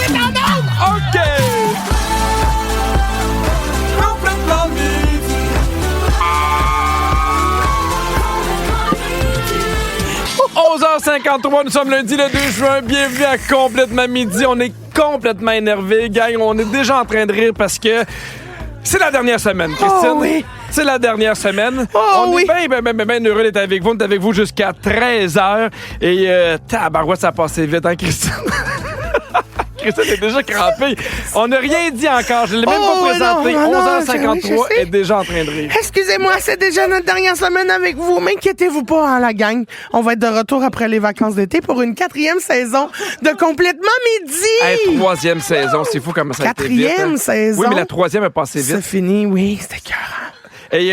est en onde! OK! Complètement midi. 11h53, nous sommes lundi le 2 juin. Bienvenue à Complètement midi. On est complètement énervé, gang. On est déjà en train de rire parce que c'est la dernière semaine, Christine. Oh oui. C'est la dernière semaine. On est bien heureux d'être avec vous. On est avec vous jusqu'à 13h. Et tabarouette, ça a passé vite, hein, Christine? Christine est déjà crampée. On n'a rien dit encore. Je ne l'ai même pas présenté. 11h53 est déjà en train de rire. Excusez-moi, c'est déjà notre dernière semaine avec vous. M'inquiétez-vous pas, hein, la gang. On va être de retour après les vacances d'été pour une 4e saison de Complètement midi. Hey, 3e saison, c'est fou comme ça a été vite. 4e saison. Oui, mais la 3e est passée vite. C'est fini, oui, c'était écœurant. Et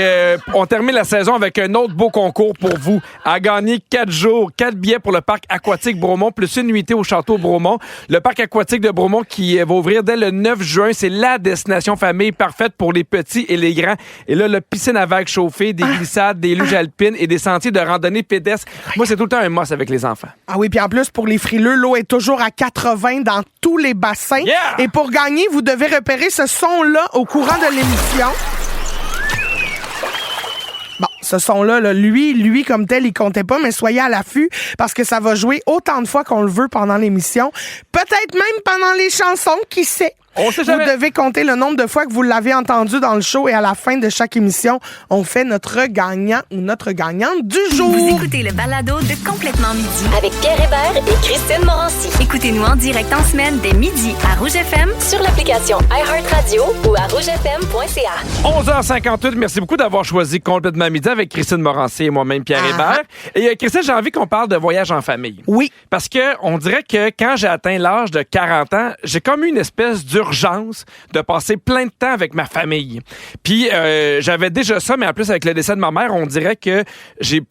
on termine la saison avec un autre beau concours pour vous. À gagner 4 jours, 4 billets pour le parc aquatique Bromont, plus une nuitée au château Bromont. Le parc aquatique de Bromont qui va ouvrir dès le 9 juin. C'est la destination famille parfaite pour les petits et les grands. Et là, le piscine à vagues chauffées, des glissades, des luges alpines et des sentiers de randonnée pédestre. Moi, c'est tout le temps un must avec les enfants. Ah oui, puis en plus, pour les frileux, l'eau est toujours à 80 dans tous les bassins. Yeah! Et pour gagner, vous devez repérer ce son-là au courant de l'émission. Bon, ce son-là, lui, comme tel, il comptait pas, mais soyez à l'affût parce que ça va jouer autant de fois qu'on le veut pendant l'émission. Peut-être même pendant les chansons, qui sait? On sait jamais. Vous devez compter le nombre de fois que vous l'avez entendu dans le show et à la fin de chaque émission, on fait notre gagnant ou notre gagnante du jour. Vous écoutez le balado de Complètement midi. Avec Pierre Hébert et Christine Morancy. Écoutez-nous en direct en semaine dès midi à Rouge FM. Sur l'application iHeartRadio ou à rougefm.ca. 11h58, merci beaucoup d'avoir choisi Complètement midi avec Christine Morancy et moi-même, Pierre Hébert. Et Christine, j'ai envie qu'on parle de voyage en famille. Oui. Parce que on dirait que quand j'ai atteint l'âge de 40 ans, j'ai comme eu une espèce d'urgence de passer plein de temps avec ma famille. Puis j'avais déjà ça, mais en plus avec le décès de ma mère, on dirait que j'ai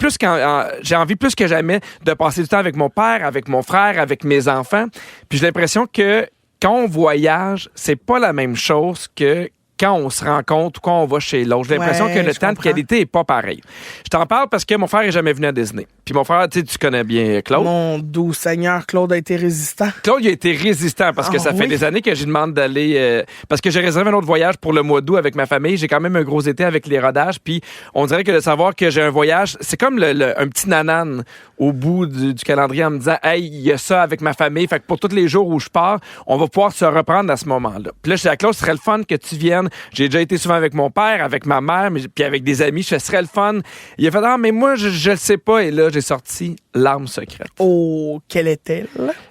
envie plus que jamais de passer du temps avec mon père, avec mon frère, avec mes enfants. Puis j'ai l'impression que quand on voyage, c'est pas la même chose que quand on se rencontre ou quand on va chez l'autre. J'ai l'impression que le temps de qualité est pas pareil. Je t'en parle parce que mon frère est jamais venu à Disney. Puis mon frère, tu connais bien Claude. Mon doux Seigneur, Claude a été résistant. Claude, il a été résistant parce que ça fait des années que j'y demande d'aller... parce que j'ai réservé un autre voyage pour le mois d'août avec ma famille. J'ai quand même un gros été avec les rodages. Puis on dirait que de savoir que j'ai un voyage, c'est comme un petit nanane au bout du calendrier en me disant « Hey, il y a ça avec ma famille. » Fait que pour tous les jours où je pars, on va pouvoir se reprendre à ce moment-là. Puis là, je dis à Claude, ce serait le fun que tu viennes. J'ai déjà été souvent avec mon père, avec ma mère, puis avec des amis. Ce serait le fun. Il a fait « Ah, mais moi, je le sais pas. » Et là, j'ai sorti l'arme secrète. Oh, quelle est-elle?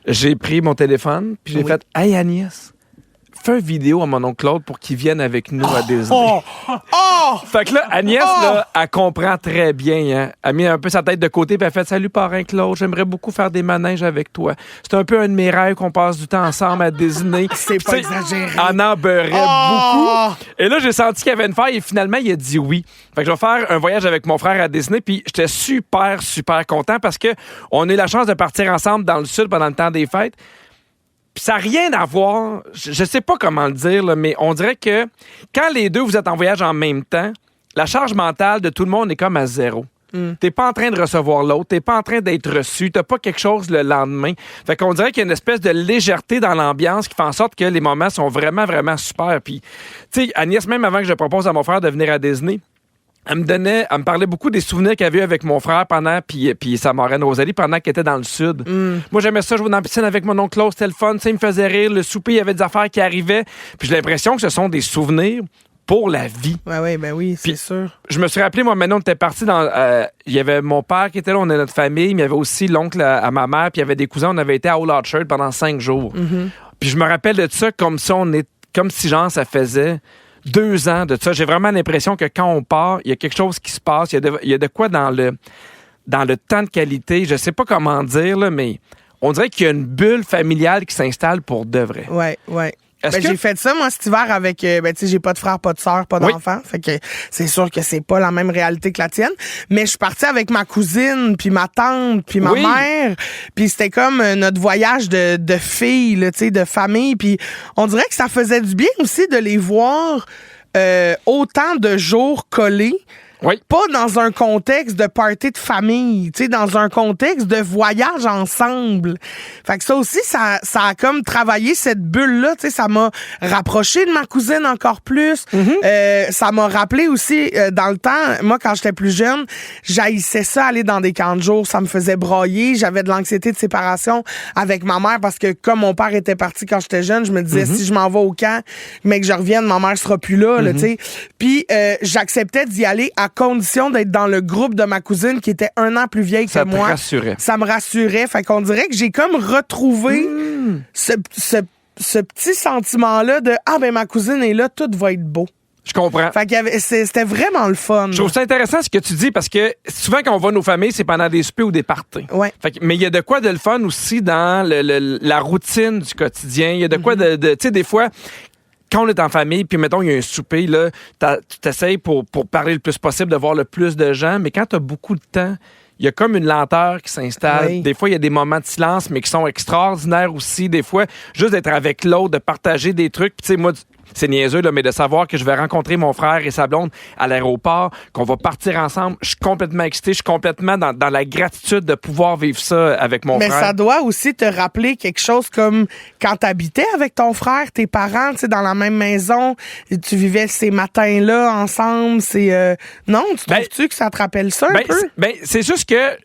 J'ai pris mon téléphone, puis j'ai fait « Hey, Agnès, fais une vidéo à mon oncle Claude pour qu'il vienne avec nous à Disney. » Fait que là, Agnès, là, elle comprend très bien. Hein. Elle a mis un peu sa tête de côté, puis elle a fait « Salut, parrain Claude, j'aimerais beaucoup faire des manèges avec toi. C'est un peu un de mes rêves qu'on passe du temps ensemble à Disney. » C'est pas exagéré. Elle en beurrait beaucoup. Et là, j'ai senti qu'il y avait une faille, et finalement, il a dit oui. Fait que je vais faire un voyage avec mon frère à Disney, puis j'étais super, super content parce que on a eu la chance de partir ensemble dans le sud pendant le temps des fêtes. Puis ça n'a rien à voir, je sais pas comment le dire, là, mais on dirait que quand les deux, vous êtes en voyage en même temps, la charge mentale de tout le monde est comme à zéro. T'es pas en train de recevoir l'autre, t'es pas en train d'être reçu, t'as pas quelque chose le lendemain. Fait qu'on dirait qu'il y a une espèce de légèreté dans l'ambiance qui fait en sorte que les moments sont vraiment, vraiment super. Puis, tu sais, Agnès, même avant que je propose à mon frère de venir à Disney, elle me parlait beaucoup des souvenirs qu'elle avait eu avec mon frère puis sa marraine Rosalie pendant qu'elle était dans le sud. Moi, j'aimais ça, jouer dans la piscine avec mon oncle Claude, c'était le fun, il me faisait rire, le souper, il y avait des affaires qui arrivaient. Puis j'ai l'impression que ce sont des souvenirs pour la vie. Oui, c'est sûr. Je me suis rappelé, moi, maintenant, on était partis dans... Il y avait mon père qui était là, on est notre famille, mais il y avait aussi l'oncle à ma mère, puis il y avait des cousins, on avait été à Old Orchard pendant 5 jours. Puis je me rappelle de ça comme si, genre, ça faisait 2 ans de ça. J'ai vraiment l'impression que quand on part, il y a quelque chose qui se passe. Il y a de quoi dans le temps de qualité. Je sais pas comment dire, là, mais on dirait qu'il y a une bulle familiale qui s'installe pour de vrai. Ouais. J'ai fait ça, moi, cet hiver, avec... tu sais, j'ai pas de frère, pas de sœur, pas d'enfant. Fait que c'est sûr que c'est pas la même réalité que la tienne. Mais je suis partie avec ma cousine, puis ma tante, puis ma mère. Puis c'était comme notre voyage de filles, là, tu sais, de famille. Puis on dirait que ça faisait du bien aussi de les voir autant de jours collés Oui. Pas dans un contexte de party de famille, tu sais, dans un contexte de voyage ensemble. Fait que ça aussi, ça a comme travaillé cette bulle-là, tu sais, ça m'a rapproché de ma cousine encore plus. Ça m'a rappelé aussi, dans le temps, moi, quand j'étais plus jeune, j'haïssais ça, aller dans des camps de jour, ça me faisait brailler, j'avais de l'anxiété de séparation avec ma mère parce que comme mon père était parti quand j'étais jeune, je me disais, si je m'en vais au camp, mais que je revienne, ma mère sera plus là, tu sais. Puis j'acceptais d'y aller à condition d'être dans le groupe de ma cousine qui était 1 an plus vieille que moi. Ça te rassurait. Ça me rassurait. Fait qu'on dirait que j'ai comme retrouvé ce petit sentiment-là de « Ah, ben ma cousine est là, tout va être beau ». Je comprends. Fait que c'était vraiment le fun. Je trouve ça intéressant ce que tu dis parce que souvent quand on va nos familles, c'est pendant des soupers ou des parties. Ouais. Mais il y a de quoi de le fun aussi dans la routine du quotidien. Il y a de quoi de tu sais, des fois, quand on est en famille, puis mettons, il y a un souper, là, tu t'essayes pour parler le plus possible, de voir le plus de gens, mais quand tu as beaucoup de temps, il y a comme une lenteur qui s'installe. Oui. Des fois, il y a des moments de silence, mais qui sont extraordinaires aussi. Des fois, juste d'être avec l'autre, de partager des trucs. Puis, tu sais, moi, c'est niaiseux, là, mais de savoir que je vais rencontrer mon frère et sa blonde à l'aéroport, qu'on va partir ensemble, je suis complètement excité, je suis complètement dans la gratitude de pouvoir vivre ça avec mon frère. Mais ça doit aussi te rappeler quelque chose comme quand t'habitais avec ton frère, tes parents, tu sais, dans la même maison, tu vivais ces matins-là ensemble, non, tu trouves-tu que ça te rappelle ça un peu? C'est juste que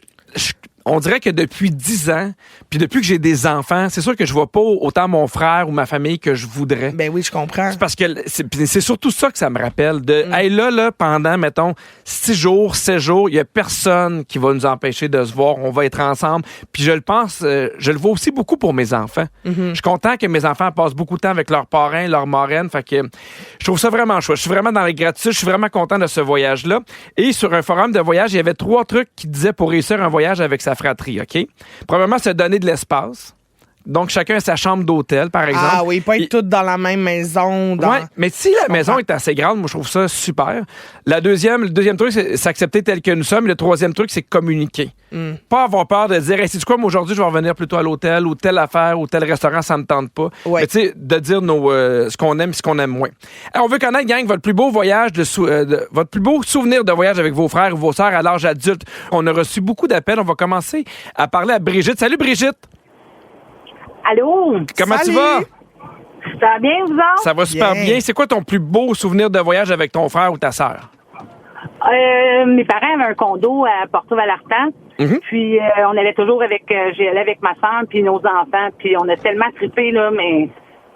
on dirait que depuis 10 ans, puis depuis que j'ai des enfants, c'est sûr que je vois pas autant mon frère ou ma famille que je voudrais. Ben oui, je comprends. C'est parce que c'est surtout ça que ça me rappelle. Hey, là, pendant, mettons, 6 jours, 7 jours, il y a personne qui va nous empêcher de se voir. On va être ensemble. Puis je le pense, je le vois aussi beaucoup pour mes enfants. Je suis content que mes enfants passent beaucoup de temps avec leurs parrains, leurs marraines. Fait que je trouve ça vraiment chouette. Je suis vraiment dans la gratitude. Je suis vraiment content de ce voyage-là. Et sur un forum de voyage, il y avait 3 trucs qui disaient pour réussir un voyage avec sa fratrie, OK? Premièrement, c'est donner de l'espace. Donc, chacun a sa chambre d'hôtel, par exemple. Ah oui, pas être tous dans la même maison. Oui, mais si la maison est assez grande, moi, je trouve ça super. Le deuxième truc, c'est s'accepter tel que nous sommes. Le troisième truc, c'est communiquer. Pas avoir peur de dire, hey, c'est quoi, moi, aujourd'hui, je vais revenir plutôt à l'hôtel ou telle affaire ou tel restaurant, ça me tente pas. Ouais. Mais tu sais, de dire ce qu'on aime et ce qu'on aime moins. Alors, on veut connaître, gang, votre plus beau voyage, votre plus beau souvenir de voyage avec vos frères ou vos sœurs à l'âge adulte. On a reçu beaucoup d'appels. On va commencer à parler à Brigitte. Salut, Brigitte! Allô? Comment Salut. tu vas? Ça va bien, vous autres? Ça va super bien. C'est quoi ton plus beau souvenir de voyage avec ton frère ou ta sœur? Mes parents avaient un condo à Porto Vallarta. Puis on allait toujours j'y allais avec ma soeur puis nos enfants. Puis on a tellement trippé, là, mais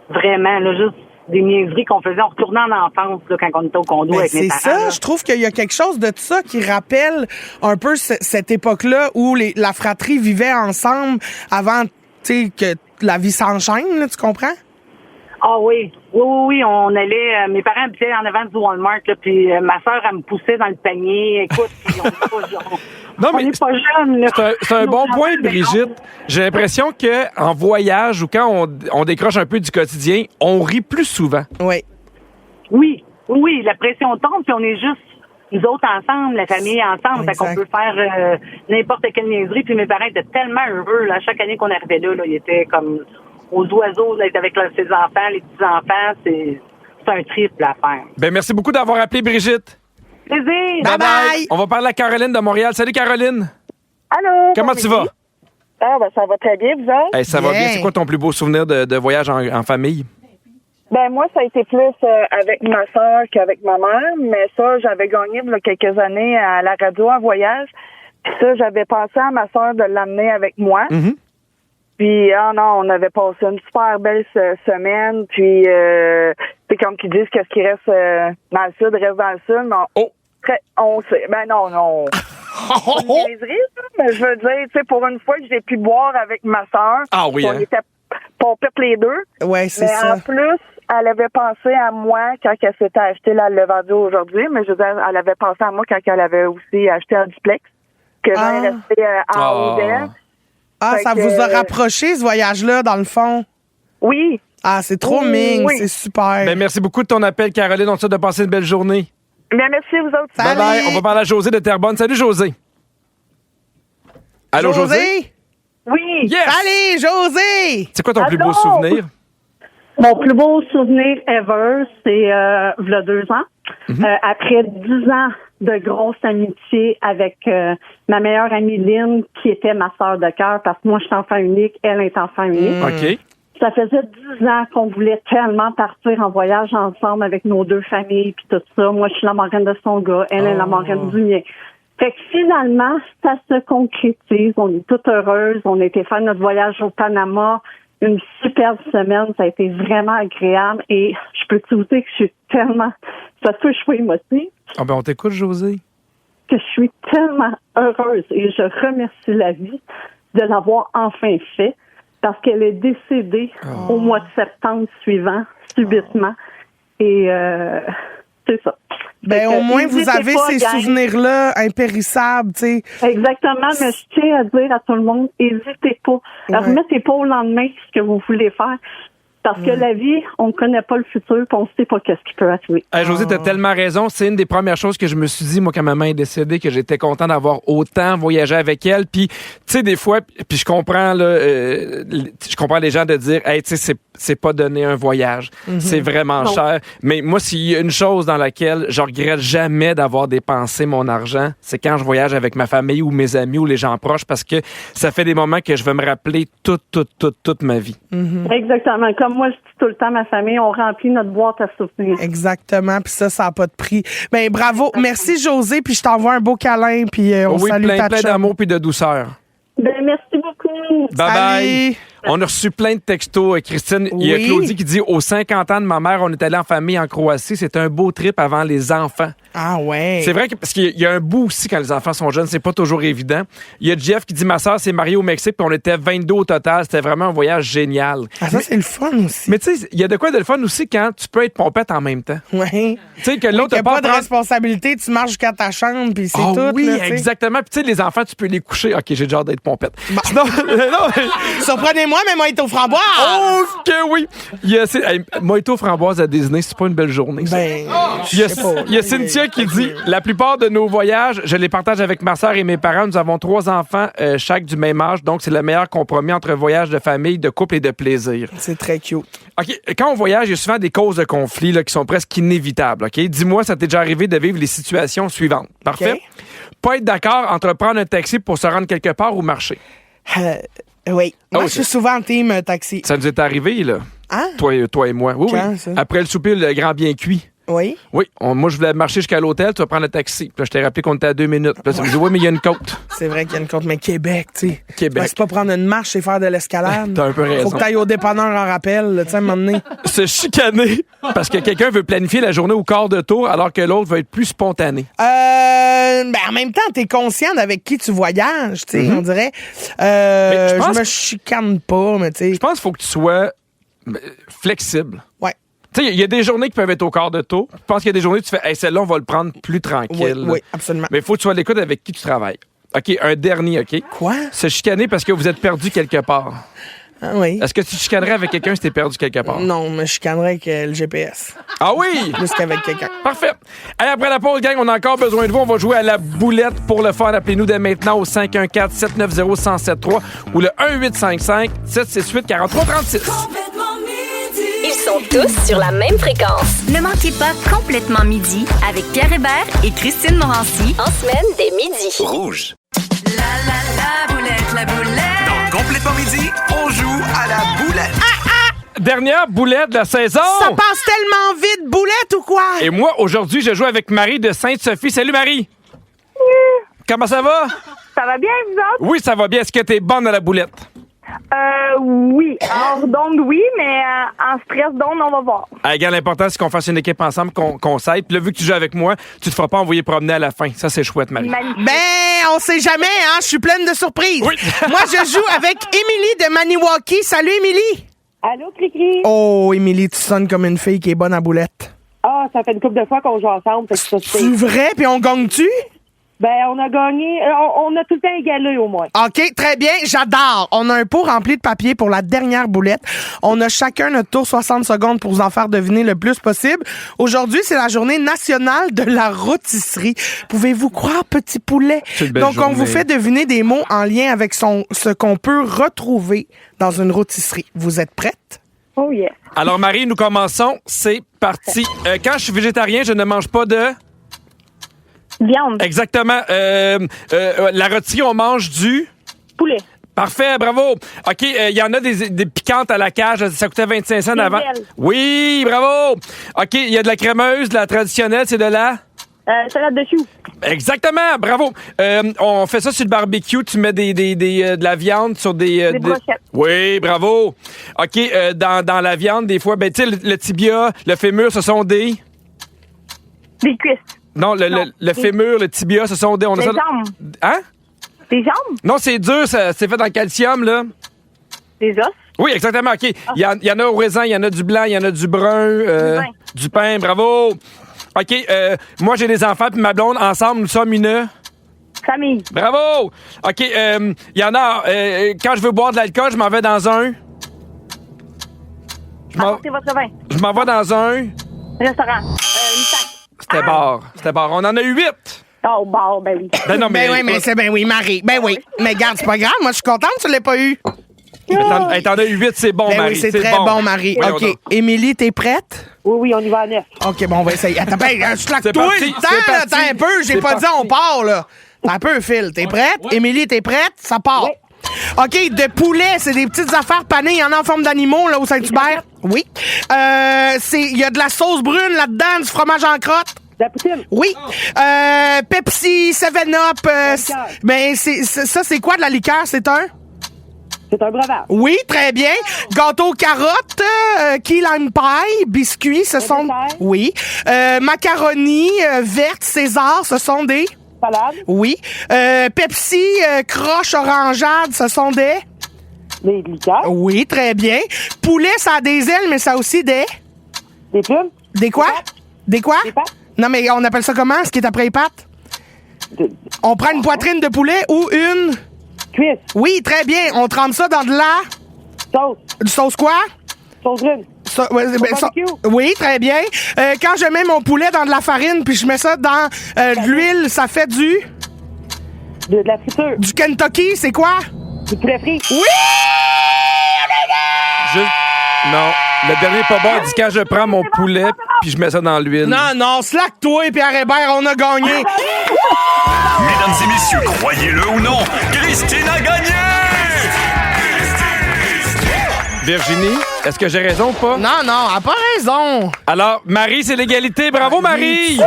vraiment, là, juste des niaiseries qu'on faisait. On retournait en enfance là, quand on était au condo avec mes parents. C'est ça, là. je trouve qu'il y a quelque chose de ça qui rappelle un peu cette époque-là où la fratrie vivait ensemble avant, tu sais, que la vie s'enchaîne, là, tu comprends? Ah oui, on allait, mes parents habitaient en avant du Walmart, là, puis ma soeur, elle me poussait dans le panier. Écoute, puis on n'est pas jeunes, là. C'est un bon point, Brigitte. J'ai l'impression que en voyage ou quand on décroche un peu du quotidien, on rit plus souvent. Oui. Oui, la pression tombe, puis on est juste nous autres ensemble, la famille ensemble, fait qu'on peut faire n'importe quelle niaiserie. Puis mes parents étaient tellement heureux, là, chaque année qu'on arrivait là, ils étaient comme aux oiseaux, d'être avec ses enfants, les petits-enfants, c'est un trip à faire. Ben merci beaucoup d'avoir appelé, Brigitte. Plaisir! Bye-bye! On va parler à Caroline de Montréal. Salut, Caroline! Allô? Comment tu vas? Ah, ben ça va très bien, vous autres? Hey, ça va bien. C'est quoi ton plus beau souvenir de voyage en famille? Ben moi, ça a été plus avec ma soeur qu'avec ma mère, mais ça, j'avais gagné il y a quelques années à la radio en voyage. Puis ça, j'avais pensé à ma soeur de l'amener avec moi. Puis, on avait passé une super belle semaine. Puis, c'est comme qu'ils disent que ce qui reste dans le sud reste dans le sud. Mais on sait. Ben non. C'est une niaiserie, ça, mais je veux dire, tu sais, pour une fois que j'ai pu boire avec ma soeur. Ah oui, on était pompettes les deux. Ouais, c'est mais ça. En plus, elle avait pensé à moi quand elle s'était acheté la Levado aujourd'hui, mais je veux dire, elle avait pensé à moi quand elle avait aussi acheté un duplex que j'allais rester en haut d'elle. Ah, ça vous a rapproché, ce voyage-là, dans le fond? Oui. Ah, c'est trop mignon, c'est super. Ben, merci beaucoup de ton appel, Caroline. On te souhaite de passer une belle journée. Bien, merci, vous autres. Salut. Bye-bye. On va parler à José de Terrebonne. Salut, José. Allô, José? Oui. Yes! Salut, José! C'est quoi ton plus beau souvenir? Mon plus beau souvenir ever, c'est v'là 2 ans. Après 10 ans de grosses amitiés avec ma meilleure amie Lynn, qui était ma sœur de cœur, parce que moi, je suis enfant unique, elle est enfant unique. OK. Ça faisait 10 ans qu'on voulait tellement partir en voyage ensemble avec nos deux familles, puis tout ça. Moi, je suis la marraine de son gars, elle est la marraine du mien. Fait que finalement, ça se concrétise. On est toutes heureuses. On a été faire notre voyage au Panama. Une superbe semaine. Ça a été vraiment agréable. Et je peux te dire que je suis tellement... Ça peut jouer émotive. Ah ben on t'écoute, Josée. Que je suis tellement heureuse. Et je remercie la vie de l'avoir enfin fait. Parce qu'elle est décédée au mois de septembre suivant, subitement. Et c'est ça. Ben, au moins, vous avez ces souvenirs-là impérissables, tu sais. Exactement, mais je tiens à dire à tout le monde, n'hésitez pas. Remettez pas au lendemain ce que vous voulez faire. Parce que la vie, on ne connaît pas le futur, puis on ne sait pas qu'est-ce qui peut arriver. Josée, t'as tellement raison. C'est une des premières choses que je me suis dit, moi, quand ma maman est décédée, que j'étais content d'avoir autant voyagé avec elle. Puis, tu sais, des fois, puis je comprends, là, je comprends les gens de dire, hey, tu sais, c'est pas donner un voyage. C'est vraiment cher. Mais moi, s'il y a une chose dans laquelle je regrette jamais d'avoir dépensé mon argent, c'est quand je voyage avec ma famille ou mes amis ou les gens proches, parce que ça fait des moments que je vais me rappeler toute ma vie. Exactement. Comme moi, je dis tout le temps à ma famille, on remplit notre boîte à souvenirs. Exactement, puis ça n'a pas de prix. Ben bravo. Merci, Josée, puis je t'envoie un beau câlin, puis on salue ta plein d'amour puis de douceur. Ben, merci beaucoup. Bye-bye. On a reçu plein de textos, Christine. Il y a Claudie qui dit, aux 50 ans de ma mère, on est allé en famille en Croatie. C'était un beau trip avant les enfants. Ah ouais. C'est vrai que, parce qu'il y a un bout aussi quand les enfants sont jeunes, c'est pas toujours évident. Il y a Jeff qui dit, ma soeur s'est mariée au Mexique, puis on était 22 au total. C'était vraiment un voyage génial. Ah, ça, c'est le fun aussi. Mais tu sais, il y a de quoi de le fun aussi quand tu peux être pompette en même temps. Oui. Tu sais, que l'autre n'a pas de responsabilité, tu marches jusqu'à ta chambre, puis c'est tout. Oui, là, exactement. Puis tu sais, les enfants, tu peux les coucher. OK, j'ai déjà hâte d'être pompette. Bah. Sinon, non, surprenez-moi, mais Mojito framboise! Oh, que oui! Mojito framboise à Disney, c'est pas une belle journée. Ça. Ben, il y a Cynthia qui dit, la plupart de nos voyages, je les partage avec ma soeur et mes parents. Nous avons 3 enfants, chaque du même âge. Donc, c'est le meilleur compromis entre voyage de famille, de couple et de plaisir. C'est très cute. OK, quand on voyage, il y a souvent des causes de conflit là, qui sont presque inévitables. OK? Dis-moi, ça t'est déjà arrivé de vivre les situations suivantes. Parfait? Okay. Pas être d'accord entre prendre un taxi pour se rendre quelque part ou marcher. Oui. Moi, je suis souvent team taxi. Ça nous est arrivé, là. Hein? Toi et moi. Oui, quand, oui. Ça? Après le souper, le grand bien cuit. Oui? Oui. Moi, je voulais marcher jusqu'à l'hôtel, tu vas prendre le taxi. Puis là, je t'ai rappelé qu'on était à 2 minutes. Puis là, tu me dis, oui, mais il y a une côte. C'est vrai qu'il y a une côte, mais Québec, tu sais. Québec. C'est pas prendre une marche, c'est faire de l'escalade. T'as un peu raison. Faut que t'ailles au dépanneur en rappel, tu sais, à un moment donné. Se chicaner parce que quelqu'un veut planifier la journée au quart de tour alors que l'autre veut être plus spontané. Ben, en même temps, t'es conscient d'avec qui tu voyages, tu sais, on dirait. Je me chicane pas, mais tu sais. Je pense qu'il faut que tu sois flexible. Ouais. Tu sais, il y a des journées qui peuvent être au quart de tour. Je pense qu'il y a des journées où tu fais, hey, celle-là, on va le prendre plus tranquille. Oui, absolument. Mais il faut que tu sois à l'écoute avec qui tu travailles. OK, un dernier, OK? Quoi? Se chicaner parce que vous êtes perdu quelque part. Ah oui. Est-ce que tu chicanerais avec quelqu'un si t'es perdu quelque part? Non, mais je chicanerais avec le GPS. Ah oui? Plus qu'avec quelqu'un. Parfait. Allez, après la pause, gang, on a encore besoin de vous. On va jouer à la boulette pour le fun. Appelez-nous dès maintenant au 514-790-1073 ou le 1855-768-4336. Ils sont tous sur la même fréquence. Ne manquez pas Complètement Midi avec Pierre Hébert et Christine Morancy. En semaine, dès midi. Rouge. La boulette, la boulette. Dans Complètement Midi, on joue à la boulette. Dernière boulette de la saison. Ça passe tellement vite, boulette ou quoi? Et moi, aujourd'hui, je joue avec Marie de Sainte-Sophie. Salut, Marie. Comment ça va? Ça va bien, vous autres? Oui, ça va bien. Est-ce que t'es bonne à la boulette? Oui. Hors d'onde, oui, mais en stress d'onde, on va voir. Regarde, l'important, c'est qu'on fasse une équipe ensemble, qu'on s'aide. Puis là, vu que tu joues avec moi, tu te feras pas envoyer promener à la fin. Ça, c'est chouette, Marie. Magnifique. Ben, on sait jamais, hein? Je suis pleine de surprises. Oui. Moi, je joue avec Émilie de Maniwaki. Salut, Émilie. Allô, Cricri? Oh, Émilie, tu sonnes comme une fille qui est bonne à boulette. Ah, ça fait une couple de fois qu'on joue ensemble. C'est vrai? Puis on gagne-tu? Ben, on a gagné. On a tout le temps égalé, au moins. OK, très bien. J'adore. On a un pot rempli de papier pour la dernière boulette. On a chacun notre tour 60 secondes pour vous en faire deviner le plus possible. Aujourd'hui, c'est la journée nationale de la rôtisserie. Pouvez-vous croire, petit poulet? Donc, on vous fait deviner des mots en lien avec ce qu'on peut retrouver dans une rôtisserie. Vous êtes prête? Oh, yeah. Alors, Marie, nous commençons. C'est parti. Quand je suis végétarien, je ne mange pas de... Viande. Exactement. La rôtie, on mange du... Poulet. Parfait, bravo. OK, il y en a des piquantes à la cage. Ça coûtait 25 cents avant. Oui, bravo. OK, il y a de la crémeuse, de la traditionnelle, c'est de la... Salade de choux. Exactement, bravo. On fait ça sur le barbecue. Tu mets de la viande sur des brochettes. Oui, bravo. OK, dans la viande, des fois, ben tu sais, le tibia, le fémur, ce sont des... Des cuisses. Non, le fémur, le tibia, ce sont des... Des jambes. Hein? Des jambes? Non, c'est dur, c'est fait dans le calcium, là. Des os? Oui, exactement, OK. Il y en a au raisin, il y en a du blanc, il y en a du brun. Du pain, bravo. OK, moi, j'ai des enfants, puis ma blonde, ensemble, nous sommes une... Famille. Bravo! OK, il y en a... quand je veux boire de l'alcool, je m'en vais dans un... Apportez votre vin. Je m'en vais dans un... Restaurant. Une sac. C'était bar. On en a eu 8. Oh, bar, ben oui. Ben non, mais... Ben oui, mais c'est ben oui, Marie. Ben oui. Mais garde, c'est pas grave. Moi, je suis contente que tu l'aies pas eu. T'en as eu 8, c'est bon, Ben Marie. oui, c'est très bon, Marie. Oui, OK. Émilie, t'es prête? Oui, on y va à 9. OK, bon, on va essayer. Attends, je slack C'est toi parti, le temps, c'est là. parti. Attends un peu. J'ai C'est pas dit parti. on part, là. T'as un peu, Phil. T'es prête? Ouais. Émilie, t'es prête? Ça part. Oui. OK, de poulet, c'est des petites affaires panées. Il y en a en forme d'animaux, là, au Saint-Hubert. Oui. Il y a de la sauce brune là-dedans, du fromage en crotte. La poutine. Oui. Pepsi, 7-Up. Ben, ça, c'est quoi de la liqueur? C'est un? C'est un breuvage. Oui, très bien. Gâteau carotte, key lime pie, biscuits, ce sont... dessert. Oui. Macaroni, verte, César, ce sont des... Salade. Oui. Pepsi, croche, orangeade, ce sont des... Des liqueurs. Oui, très bien. Poulet, ça a des ailes, mais ça a aussi des... Des plumes. Des quoi? Des quoi? Des pattes. Non, mais on appelle ça comment, ce qui est après les pattes? On prend une poitrine de poulet ou une... Cuisse. Oui, très bien. On trempe ça dans de la... Sauce. Du sauce quoi? Sauce brune. Barbecue. Oui, très bien. Quand je mets mon poulet dans de la farine puis je mets ça dans de l'huile, ça fait De la friture. du Kentucky, c'est quoi? Du poulet frit. Oui! Non. Le dernier pas bon dit quand je prends mon poulet puis je mets ça dans l'huile. Non, slack-toi et Pierre Hébert, on a gagné. Mesdames et messieurs, croyez-le ou non, Christine a gagné! Virginie, est-ce que j'ai raison ou pas? Non, elle a pas raison. Alors, Marie, c'est l'égalité. Bravo, Marie!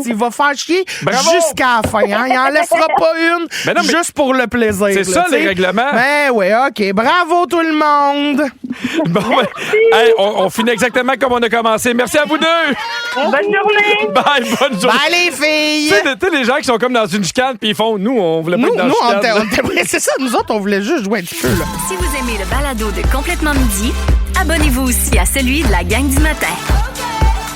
Il va faire chier Bravo. jusqu'à la fin. Hein? Il en laissera pas une Mais non, mais juste pour le plaisir. c'est ça, t'sais. les règlements. Ben oui, OK. Bravo tout le monde. Bon, ben, hey, on finit exactement comme on a commencé. Merci à vous deux! Bonne journée! Bye, bonne journée! Bye les filles. Tu sais, les gens qui sont comme dans une chicane puis ils font, nous, on voulait pas Nous, être dans on la chicane. c'est ça, nous autres, on voulait juste jouer un petit peu, là. Si vous aimez le balado de Complètement Midi, abonnez-vous aussi à celui de la gang du matin.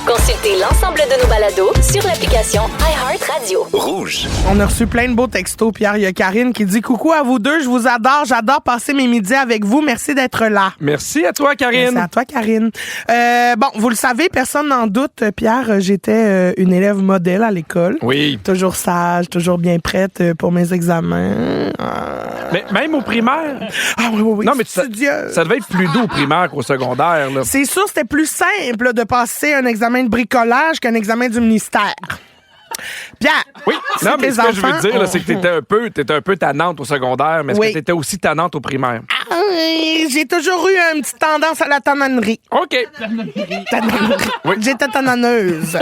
Consultez l'ensemble de nos balados sur l'application iHeartRadio. Rouge. On a reçu plein de beaux textos. Pierre, il y a Karine qui dit « Coucou à vous deux, je vous adore. J'adore passer mes midis avec vous. Merci d'être là. » Merci à toi, Karine. Merci à toi, Karine. Bon, vous le savez, personne n'en doute, Pierre, j'étais une élève modèle à l'école. Oui. Toujours sage, toujours bien prête pour mes examens. Mais même au primaire. Ah oui. Non, mais studieuse. ça devait être plus doux au primaire qu'au secondaire. Là. C'est sûr, c'était plus simple là, de passer un examen de bricolage qu'un examen du ministère. Pierre, Oui, non, mais tes ce que je veux enfants dire, là, c'est que t'étais un peu tannante au secondaire, mais est-ce Oui. que t'étais aussi tannante au primaire? J'ai toujours eu une petite tendance à la tanannerie. OK. Oui. J'étais tananneuse.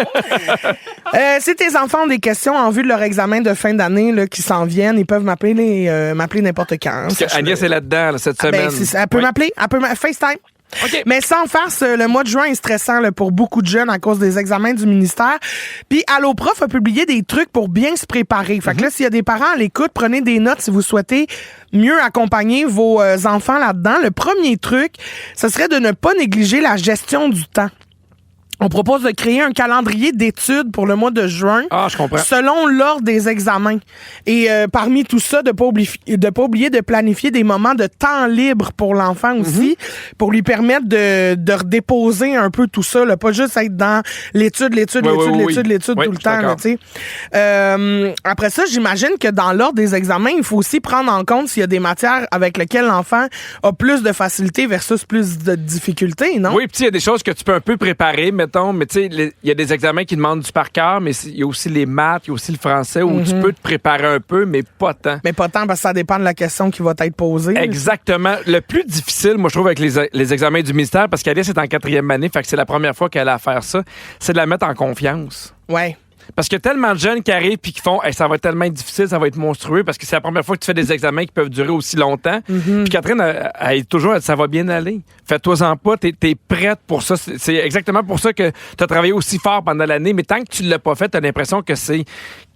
Si tes enfants ont des questions en vue de leur examen de fin d'année là, qui s'en viennent, ils peuvent m'appeler n'importe quand. Parce que Agnès est là-dedans là, cette Ben, semaine. c'est ça. Elle peut Oui. m'appeler, FaceTime. OK. Mais sans farce, le mois de juin est stressant là, pour beaucoup de jeunes à cause des examens du ministère. Puis Alloprof a publié des trucs pour bien se préparer. Fait que là, s'il y a des parents à l'écoute, prenez des notes si vous souhaitez mieux accompagner vos enfants là-dedans. Le premier truc, ce serait de ne pas négliger la gestion du temps. On propose de créer un calendrier d'études pour le mois de juin. Ah, je comprends. Selon l'ordre des examens. Et parmi tout ça, de pas oublier de planifier des moments de temps libre pour l'enfant aussi, pour lui permettre de redéposer un peu tout ça, là, pas juste être dans l'étude Oui. tout le Oui, temps. je suis Là, d'accord. tu sais. Après ça, j'imagine que dans l'ordre des examens, il faut aussi prendre en compte s'il y a des matières avec lesquelles l'enfant a plus de facilité versus plus de difficulté, non? Oui, puis il y a des choses que tu peux un peu préparer, mettre mettons, mais tu sais, il y a des examens qui demandent du par cœur, mais il y a aussi les maths, il y a aussi le français, où tu peux te préparer un peu, mais pas tant. Mais pas tant, parce que ça dépend de la question qui va être posée. Exactement. Le plus difficile, moi, je trouve, avec les examens du ministère, parce qu'Alice est en 4e année, fait que c'est la première fois qu'elle a à faire ça, c'est de la mettre en confiance. Ouais. Parce qu'il y a tellement de jeunes qui arrivent puis qui font hey, ça va être tellement difficile, ça va être monstrueux, parce que c'est la première fois que tu fais des examens qui peuvent durer aussi longtemps. Puis Catherine, elle est toujours, ça va bien aller. Fais-toi-en pas, t'es prête pour ça. C'est exactement pour ça que tu as travaillé aussi fort pendant l'année, mais tant que tu l'as pas fait, t'as l'impression que c'est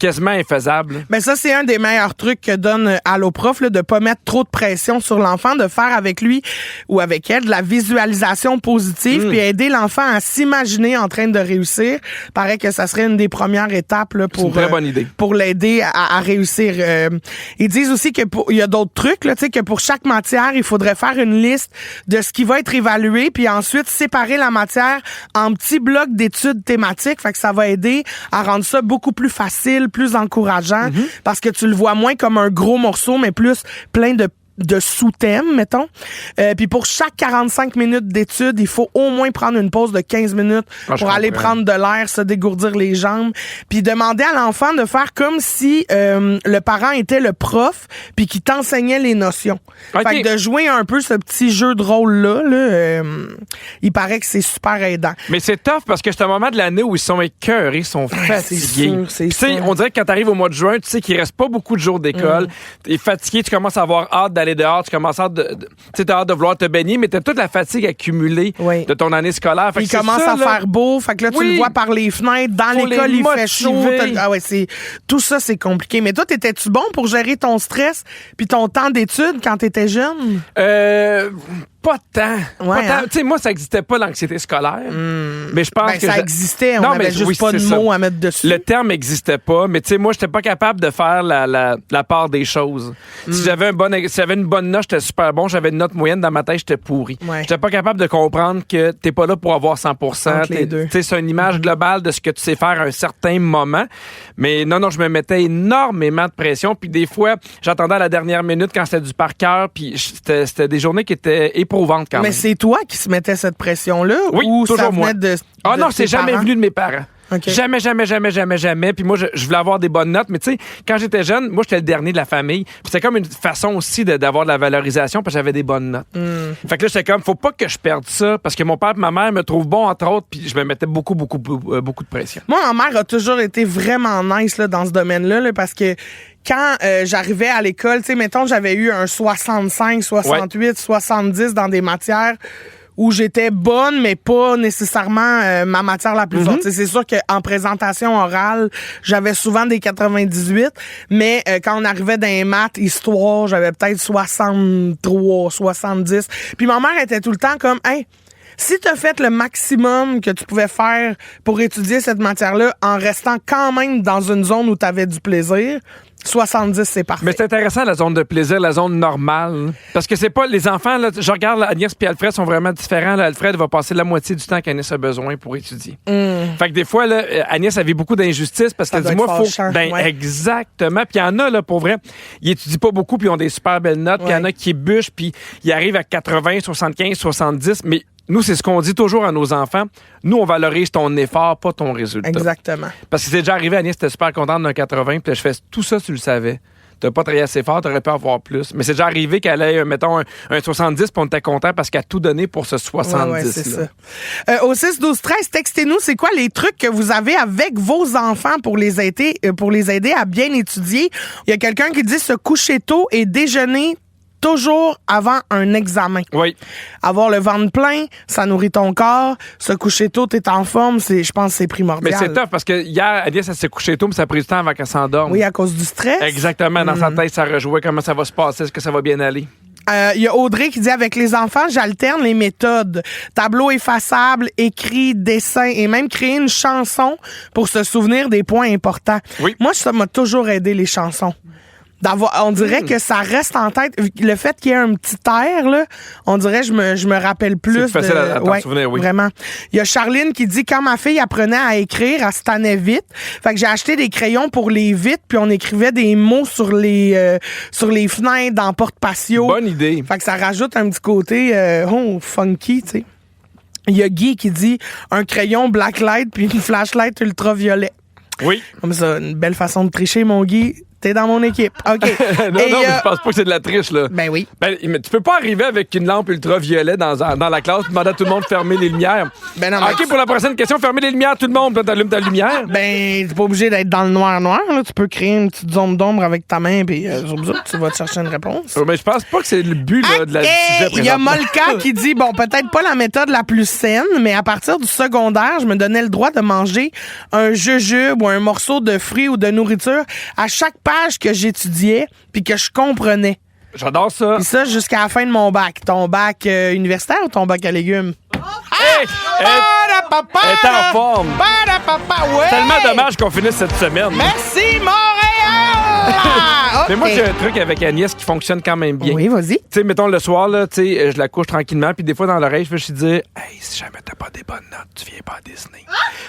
quasiment infaisable. Ben ça, c'est un des meilleurs trucs que donne Alloprof, de pas mettre trop de pression sur l'enfant, de faire avec lui ou avec elle de la visualisation positive, puis aider l'enfant à s'imaginer en train de réussir. Paraît que ça serait une des premières étapes là, pour, c'est une très bonne idée. Pour l'aider à réussir. Ils disent aussi que il y a d'autres trucs, là, que pour chaque matière, il faudrait faire une liste de ce qui va être évalué, puis ensuite séparer la matière en petits blocs d'études thématiques. Fait que ça va aider à rendre ça beaucoup plus facile, plus encourageant, parce que tu le vois moins comme un gros morceau, mais plus plein de sous-thèmes, mettons. Puis pour chaque 45 minutes d'études, il faut au moins prendre une pause de 15 minutes pour aller prendre de l'air, se dégourdir les jambes, puis demander à l'enfant de faire comme si le parent était le prof, puis qui t'enseignait les notions. Okay. Fait que de jouer un peu ce petit jeu de rôle-là, il paraît que c'est super aidant. Mais c'est tough parce que c'est un moment de l'année où ils sont écœurés, ils sont fatigués. C'est sûr. On dirait que quand t'arrives au mois de juin, tu sais qu'il reste pas beaucoup de jours d'école, t'es fatigué, tu commences à avoir hâte d'aller dehors, tu commences à t'as hâte de vouloir te baigner, mais t'as toute la fatigue accumulée de ton année scolaire. Fait il commence à faire beau, fait que là, tu le vois par les fenêtres, dans l'école, il fait chaud. Tout ça, c'est compliqué. Mais toi, t'étais-tu bon pour gérer ton stress puis ton temps d'études quand t'étais jeune? Pas tant. Ouais, hein? Tu sais, moi, ça n'existait pas l'anxiété scolaire. Mais je pense que ça existait. On avait juste pas de mots à mettre dessus. Le terme n'existait pas. Mais tu sais, moi, j'étais pas capable de faire la part des choses. Si j'avais une bonne note, j'étais super bon. J'avais une note moyenne dans ma tête, j'étais pourri. Ouais. J'étais pas capable de comprendre que t'es pas là pour avoir 100%. C'est une image globale de ce que tu sais faire à un certain moment. Mais non, je me mettais énormément de pression. Puis des fois, j'attendais à la dernière minute quand c'était du par cœur. Puis c'était des journées qui étaient éprouvantes quand même. Mais c'est toi qui se mettais cette pression-là? Oui, ou toujours ça venait moi. Non, c'est jamais venu de mes parents. Okay. Jamais. Puis moi, je voulais avoir des bonnes notes. Mais tu sais, quand j'étais jeune, moi, j'étais le dernier de la famille. Puis c'était comme une façon aussi d'avoir de la valorisation parce que j'avais des bonnes notes. Fait que là, j'étais comme, faut pas que je perde ça parce que mon père et ma mère me trouvent bon, entre autres. Puis je me mettais beaucoup de pression. Moi, ma mère a toujours été vraiment nice là, dans ce domaine-là là, parce que quand j'arrivais à l'école, tu sais, mettons, j'avais eu un 65, 68, 70 dans des matières où j'étais bonne, mais pas nécessairement ma matière la plus forte. C'est sûr qu'en présentation orale, j'avais souvent des 98, mais quand on arrivait dans les maths, histoire, j'avais peut-être 63, 70. Puis ma mère était tout le temps comme, hey, si tu as fait le maximum que tu pouvais faire pour étudier cette matière-là en restant quand même dans une zone où tu avais du plaisir, 70, c'est parfait. Mais c'est intéressant, la zone de plaisir, la zone normale. Parce que c'est pas... Les enfants, là, je regarde, Agnès et Alfred sont vraiment différents. Là, Alfred va passer la moitié du temps qu'Agnès a besoin pour étudier. Fait que des fois, là, Agnès avait beaucoup d'injustice parce qu'elle dit, moi, faut... Exactement. Puis il y en a, là, pour vrai, ils étudient pas beaucoup puis ils ont des super belles notes. Puis il y en a qui bûchent puis ils arrivent à 80, 75, 70. Mais nous, c'est ce qu'on dit toujours à nos enfants. Nous, on valorise ton effort, pas ton résultat. Exactement. Parce que c'est déjà arrivé, Agnès était super contente d'un 80, puis là, je fais tout ça, tu le savais. T'as pas travaillé assez fort, t'aurais pu avoir plus. Mais c'est déjà arrivé qu'elle ait, mettons, un 70, puis on était content parce qu'elle a tout donné pour ce 70. Ouais, c'est ça. Au 6-12-13, textez-nous, c'est quoi les trucs que vous avez avec vos enfants pour les aider à bien étudier? Il y a quelqu'un qui dit se coucher tôt et déjeuner toujours avant un examen. Oui. Avoir le ventre plein, ça nourrit ton corps. Se coucher tôt, t'es en forme, je pense que c'est primordial. Mais c'est tough parce que hier, Agnès, elle s'est couchée tôt, mais ça a pris du temps avant qu'elle s'endorme. Oui, à cause du stress. Exactement. Dans sa tête, ça rejouait comment ça va se passer, est-ce que ça va bien aller? Il y a Audrey qui dit, avec les enfants, j'alterne les méthodes. Tableau effaçable, écrit, dessin et même créer une chanson pour se souvenir des points importants. Oui. Moi, ça m'a toujours aidé, les chansons. On dirait que ça reste en tête. Le fait qu'il y ait un petit air, là, on dirait je me rappelle plus. C'est facile à t'en souvenir, oui. Vraiment. Il y a Charline qui dit, quand ma fille apprenait à écrire, elle se tannait vite. Fait que j'ai acheté des crayons pour les vitres, puis on écrivait des mots sur les fenêtres, dans porte-patio. Bonne idée. Fait que ça rajoute un petit côté funky, tu sais. Il y a Guy qui dit un crayon blacklight puis une flashlight ultraviolet. Oui. Comme ça, une belle façon de tricher, mon Guy. T'es dans mon équipe. OK. non, je pense pas que c'est de la triche, là. Ben oui. Ben, mais tu peux pas arriver avec une lampe ultraviolet dans la classe et demander à tout le monde de fermer les lumières. Ben non, OK, pour la prochaine question, fermez les lumières, tout le monde, puis t'allumes ta lumière. Ben, t'es pas obligé d'être dans le noir, là. Tu peux créer une petite zone d'ombre avec ta main, puis tu vas te chercher une réponse. Mais je pense pas que c'est le but là, de la sujet Il y a Molka qui dit, bon, peut-être pas la méthode la plus saine, mais à partir du secondaire, je me donnais le droit de manger un jujube ou un morceau de fruits ou de nourriture à chaque page que j'étudiais puis que je comprenais. J'adore ça. Puis ça jusqu'à la fin de mon bac. Ton bac universitaire ou ton bac à légumes? Hey! Elle est en forme. Ouais. Tellement dommage qu'on finisse cette semaine. Merci, Montréal! Okay. Mais moi, j'ai un truc avec Agnès qui fonctionne quand même bien. Oui, vas-y. Tu sais, mettons, le soir, là, je la couche tranquillement, puis des fois, dans l'oreille, je vais lui dire « Hey, si jamais t'as pas des bonnes notes, tu viens pas à Disney. »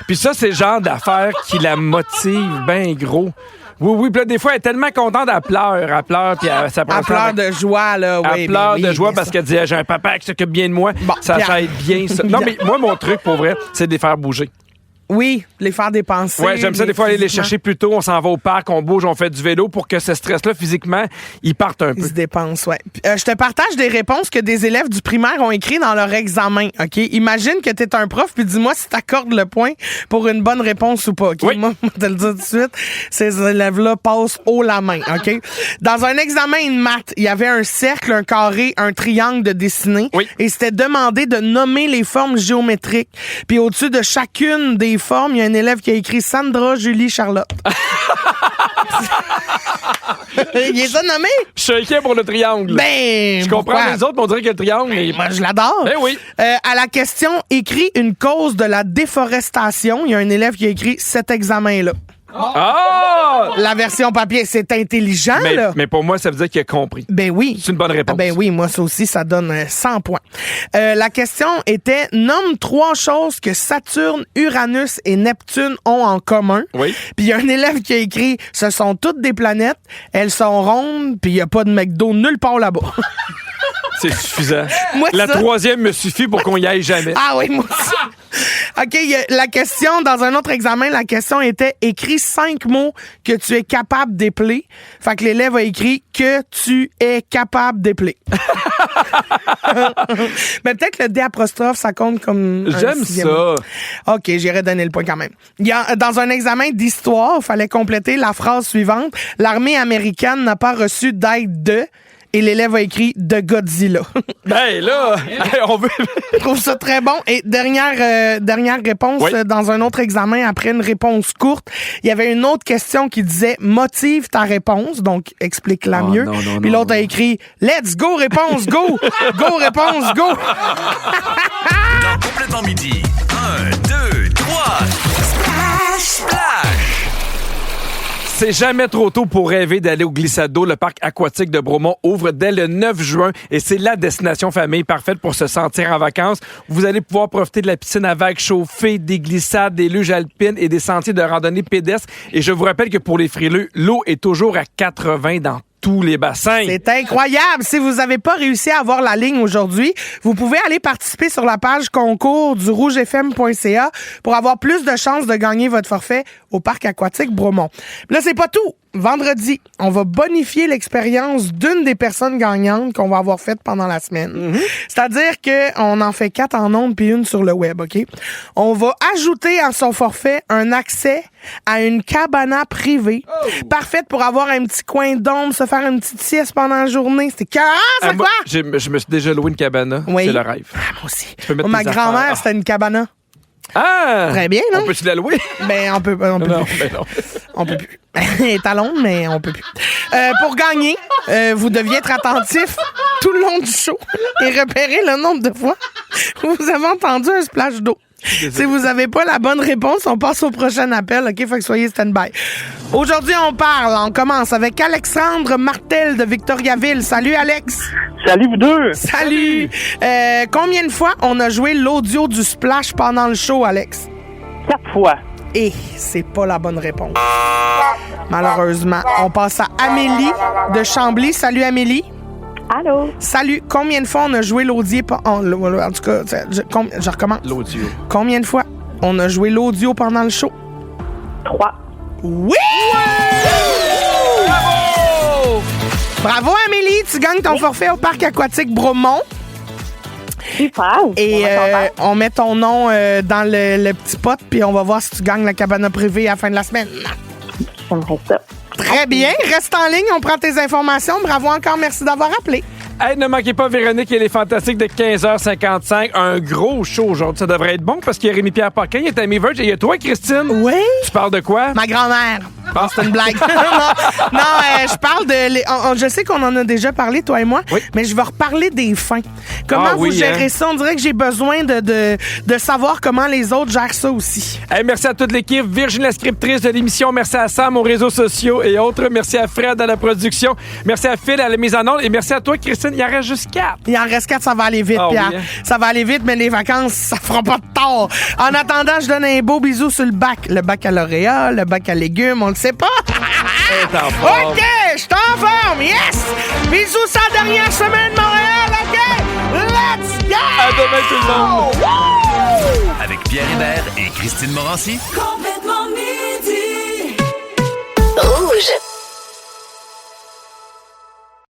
Puis ça, c'est le genre d'affaire qui la motive bien gros. Oui, puis là, des fois, elle est tellement contente, elle pleure, puis ça prend... Elle pleure de joie, là, oui. Elle pleure de joie parce qu'elle dit « J'ai un papa qui s'occupe bien de moi. Bon, ça aide bien, ça. » Non, mais moi, mon truc, pour vrai, c'est de les faire bouger. Oui, les faire dépenser. Ouais, j'aime ça des fois aller les chercher plus tôt, on s'en va au parc, on bouge, on fait du vélo pour que ce stress-là, physiquement, il parte un peu. Il se dépense, ouais. Je te partage des réponses que des élèves du primaire ont écrites dans leur examen, OK? Imagine que t'es un prof, puis dis-moi si t'accordes le point pour une bonne réponse ou pas, OK? Oui. Moi, je vais te le dire tout de suite, ces élèves-là passent haut la main, OK? Dans un examen de maths, il y avait un cercle, un carré, un triangle de dessiner. Oui. Et c'était demandé de nommer les formes géométriques. Puis au-dessus de chacune des formes, il y a un élève qui a écrit Sandra, Julie, Charlotte. Il est ça nommé? Je suis inquiet pour le triangle. Ben, je comprends pourquoi? les autres, mais on dirait que le triangle... Moi, je l'adore. Ben oui. À la question, écrit une cause de la déforestation, il y a un élève qui a écrit cet examen-là. Ah! La version papier, c'est intelligent, là. Mais pour moi, ça veut dire qu'il a compris. Ben oui. C'est une bonne réponse. Ben oui, moi, ça aussi, ça donne 100 points. La question était, nomme 3 choses que Saturne, Uranus et Neptune ont en commun. Oui. Puis il y a un élève qui a écrit, ce sont toutes des planètes, elles sont rondes, puis il n'y a pas de McDo nulle part là-bas. C'est suffisant. Moi, la ça... troisième me suffit pour qu'on y aille jamais. Ah oui, moi aussi. OK, la question, dans un autre examen, la question était écris 5 mots que tu es capable d'épeler. Fait que l'élève a écrit que tu es capable d'épeler. Mais peut-être le D apostrophe, ça compte comme. J'aime ça. OK, j'irai donner le point quand même. Dans un examen d'histoire, il fallait compléter la phrase suivante. L'armée américaine n'a pas reçu d'aide de. Et l'élève a écrit de Godzilla. Ben là, on veut. Je trouve ça très bon. Et dernière réponse, oui. Dans un autre examen, après une réponse courte, il y avait une autre question qui disait motive ta réponse, donc explique-la mieux. Puis l'autre a écrit let's go, réponse, go! Go, réponse, go! Dans Complètement Midi, 1, 2, 3, Splash! C'est jamais trop tôt pour rêver d'aller au glissade d'eau. Le parc aquatique de Bromont ouvre dès le 9 juin et c'est la destination famille parfaite pour se sentir en vacances. Vous allez pouvoir profiter de la piscine à vagues chauffées, des glissades, des luges alpines et des sentiers de randonnée pédestre. Et je vous rappelle que pour les frileux, l'eau est toujours à 80 dans tous les bassins. C'est incroyable. Si vous n'avez pas réussi à avoir la ligne aujourd'hui, vous pouvez aller participer sur la page concours du rougefm.ca pour avoir plus de chances de gagner votre forfait au parc aquatique Bromont. Là, c'est pas tout. Vendredi, on va bonifier l'expérience d'une des personnes gagnantes qu'on va avoir faites pendant la semaine. Mm-hmm. C'est-à-dire qu'on en fait 4 en ondes puis une sur le web, OK? On va ajouter à son forfait un accès à une cabana privée, parfaite pour avoir un petit coin d'ombre, se faire une petite sieste pendant la journée. C'est carré, ça, quoi? Je me suis déjà loué une cabana. Oui. C'est le rêve. Ah, moi aussi. Ma grand-mère, c'était une cabana. Ah! Très bien, non? On peut-tu la louer? Ben, on peut plus. Non. On peut plus. Elle est à Londres, mais on peut plus. Pour gagner, vous deviez être attentif tout le long du show et repérer le nombre de fois où vous avez entendu un splash d'eau. Si vous n'avez pas la bonne réponse, on passe au prochain appel, OK? Fait que soyez stand-by. Aujourd'hui, on commence avec Alexandre Martel de Victoriaville. Salut, Alex. Salut, vous deux. Salut. Combien de fois on a joué l'audio du splash pendant le show, Alex? 4 fois. Et c'est pas la bonne réponse. Malheureusement. On passe à Amélie de Chambly. Salut, Amélie. Allô? Salut. Combien de fois on a joué l'audio? En tout cas, je recommence. L'audio. Combien de fois on a joué l'audio pendant le show? 3. Oui! Bravo! Bravo, Amélie. Tu gagnes ton forfait au parc aquatique Bromont. Super. Et on met ton nom dans le petit pot, puis on va voir si tu gagnes la cabane privée à la fin de la semaine. J'aimerais ça. Très bien. Reste en ligne, on prend tes informations. Bravo encore, merci d'avoir appelé. Hey, ne manquez pas Véronique et les Fantastiques de 15h55. Un gros show aujourd'hui. Ça devrait être bon parce qu'il y a Rémi-Pierre Paquin, il y a Tammy Verge et il y a toi, Christine. Oui. Tu parles de quoi? Ma grand-mère. Bon, c'est une blague. non, je parle de... je sais qu'on en a déjà parlé, toi et moi, mais je vais reparler des fins. Comment vous gérez ça? On dirait que j'ai besoin de savoir comment les autres gèrent ça aussi. Hey, merci à toute l'équipe. Virginie, la scriptrice de l'émission. Merci à Sam aux réseaux sociaux et autres. Merci à Fred à la production. Merci à Phil à la mise en onde. Et merci à toi, Christine. Il en reste juste 4. Il en reste 4, ça va aller vite, Pierre. Oui, hein? Ça va aller vite, mais les vacances, ça fera pas de tort. En attendant, je donne un beau bisou sur le bac. Le baccalauréat, le bac à légumes, on le sait pas. OK, je suis en forme, yes! Bisous, c'est la dernière semaine de Montréal, OK? Let's go! À demain, tout le monde! Woo! Avec Pierre Hébert et Christine Morancy. Complètement midi. Rouge.